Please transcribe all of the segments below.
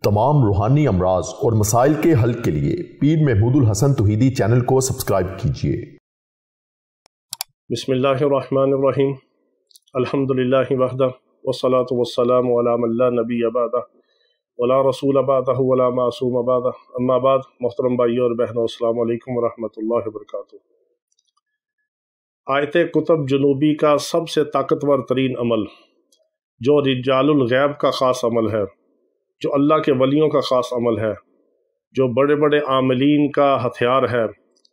तमाम रूहानी अमराज और मसाइल के हल के लिए पीर महमूद उल हसन तौहीदी चैनल को सब्सक्राइब कीजिए। बिस्मिल्लाहिर्रहमानिर्रहीम। अल्हम्दुलिल्लाहि वहदा वस्सलातु वस्सलामु अला मन ला नबिय्य बअदा वला रसूल बअदहु वला मासूम बअदा। अम्मा बाद, मोहतरम भाइयों और बहनों, अस्सलामु अलैकुम वरहमतुल्लाहि वबरकातुहू। आयत कुतुब जनूबी का सबसे ताकतवर तरीन अमल, जो रिजालुल गैब का ख़ास अमल है, जो अल्लाह के वलियों का ख़ास अमल है, जो बड़े बड़े आमिलीन का हथियार है,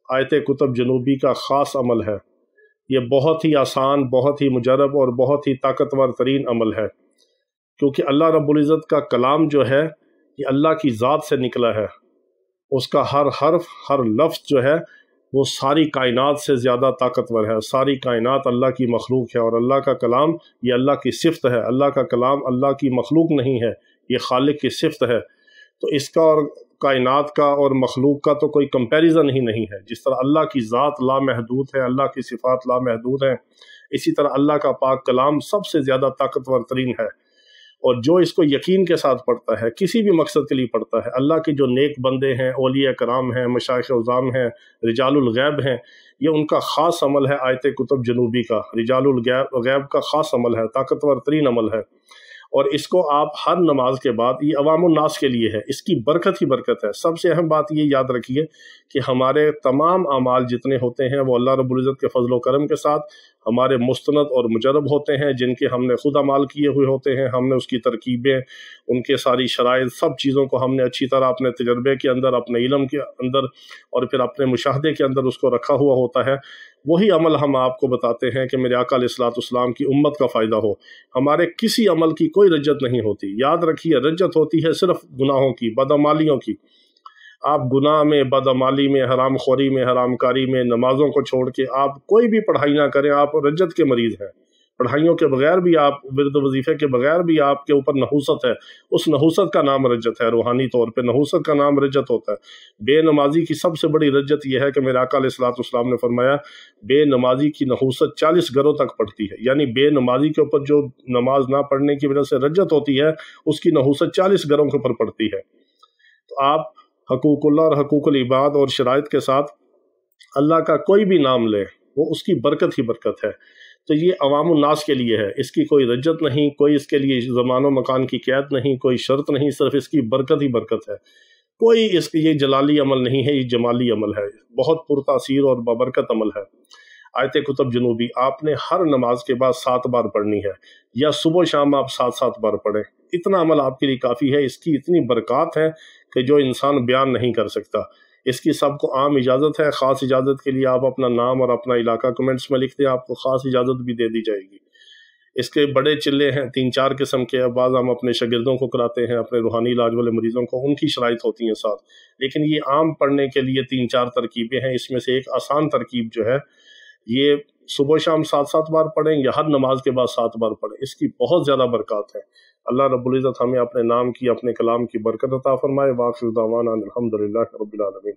आयत कुतुब जनूबी का ख़ास अमल है। ये बहुत ही आसान, बहुत ही मुजरब और बहुत ही ताकतवर तरीन अमल है, क्योंकि अल्लाह रब्बुल इज़्ज़त का कलाम जो है ये अल्लाह की ज़ात से निकला है। उसका हर हर्फ, हर लफ्ज़ जो है वो सारी कायनात से ज़्यादा ताकतवर है। सारी कायनात अल्लाह की मखलूक है और अल्लाह का कलाम ये अल्लाह की सिफ़त है। अल्लाह का कलाम अल्लाह की मखलूक नहीं है, ये खालिक की सिफ़त है। तो इसका और कायनात का और मखलूक का तो कोई कंपैरिजन ही नहीं है। जिस तरह अल्लाह की ज़ात लामहदूद है, अल्लाह की सिफ़ात लामहदूद हैं, इसी तरह अल्लाह का पाक कलाम सबसे ज़्यादा ताकतवर तरीन है। और जो इसको यकीन के साथ पढ़ता है, किसी भी मकसद के लिए पढ़ता है, अल्लाह के जो नेक बंदे हैं, औलिया कराम हैं, मशाइख उज़ाम हैं, रिजालुल गैब हैं, ये उनका ख़ास अमल है। आयत कुतुब जनूबी का रिजालुल गैब का ख़ास अमल है, ताकतवर तरीन अमल है। और इसको आप हर नमाज के बाद, ये अवामुन नास के लिए है, इसकी बरकत ही बरकत है। सबसे अहम बात ये याद रखिए कि हमारे तमाम अमाल जितने होते हैं वो अल्लाह रब्बुल इज़्ज़त के फजल व करम के साथ हमारे मुस्तनद और मुजरब होते हैं, जिनके हमने खुद अमाल किए हुए होते हैं। हमने उसकी तरकीबें, उनके सारी शराइत, सब चीज़ों को हमने अच्छी तरह अपने तजर्बे के अंदर, अपने इल्म के अंदर और फिर अपने मुशाहदे के अंदर उसको रखा हुआ होता है। वही अमल हम आपको बताते हैं कि मेरे आका अलैहिस्सलाम की उम्मत का फ़ायदा हो। हमारे किसी अमल की कोई रज्जत नहीं होती। याद रखिए, रज्जत होती है सिर्फ गुनाहों की, बदअमालियों की। आप गुनाह में, बदअमाली में, हरामखोरी में, हरामकारी में, नमाज़ों को छोड़ के आप कोई भी पढ़ाई ना करें, आप रज्जत के मरीज़ हैं। पढ़ाइयों के बगैर भी, आप विर्द वजीफ़े के बगैर भी आपके ऊपर नहूसत है, उस नहूसत का नाम रज्जत है। रूहानी तौर पे नहूसत का नाम रज्जत होता है। बेनमाजी की सबसे बड़ी रज्जत यह है कि मेरे आका अलैहिस्सलाम ने फरमाया, बेनमाजी की नहूसत 40 गरों तक पड़ती है। यानी बेनमाजी के ऊपर जो नमाज ना पढ़ने की वजह से रज्जत होती है, उसकी नहूसत 40 गरों के ऊपर पड़ती है। तो आप हकूकुल्लाह और हकूकुल इबाद और शराइत के साथ अल्लाह का कोई भी नाम लें, वो उसकी बरकत ही बरकत है। तो ये अवामुन नास के लिए है, इसकी कोई रज्जत नहीं, कोई इसके लिए ज़मानो मकान की कैद नहीं, कोई शर्त नहीं, सिर्फ इसकी बरकत ही बरकत है। कोई इसकी ये जलाली अमल नहीं है, ये जमाली अमल है, बहुत पुरतासीर और बबरकत अमल है। आयत कुतुब जनूबी आपने हर नमाज के बाद 7 बार पढ़नी है, या सुबह शाम आप 7-7 बार पढ़ें। इतना अमल आपके लिए काफ़ी है। इसकी इतनी बरक़ात है कि जो इंसान बयान नहीं कर सकता। इसकी सबको आम इजाज़त है। ख़ास इजाज़त के लिए आप अपना नाम और अपना इलाका कमेंट्स में लिख दें, आपको ख़ास इजाज़त भी दे दी जाएगी। इसके बड़े चिल्ले हैं, 3-4 किस्म के। बाद हम अपने शागिर्दों को कराते हैं, अपने रूहानी इलाज वाले मरीज़ों को, उनकी शराइत होती हैं साथ। लेकिन ये आम पढ़ने के लिए 3-4 तरकीबें हैं। इसमें से एक आसान तरकीब जो है, ये सुबह शाम 7-7 बार पढ़ें या हर नमाज के बाद 7 बार पढ़ें। इसकी बहुत ज़्यादा बरकत है। अल्लाह रब्बुल इज़्ज़त हमें अपने नाम की, अपने कलाम की बरकत अता फरमाए। वाखिर दावाना अनिल हम्दुलिल्लाहि रब्बिल आलमीन।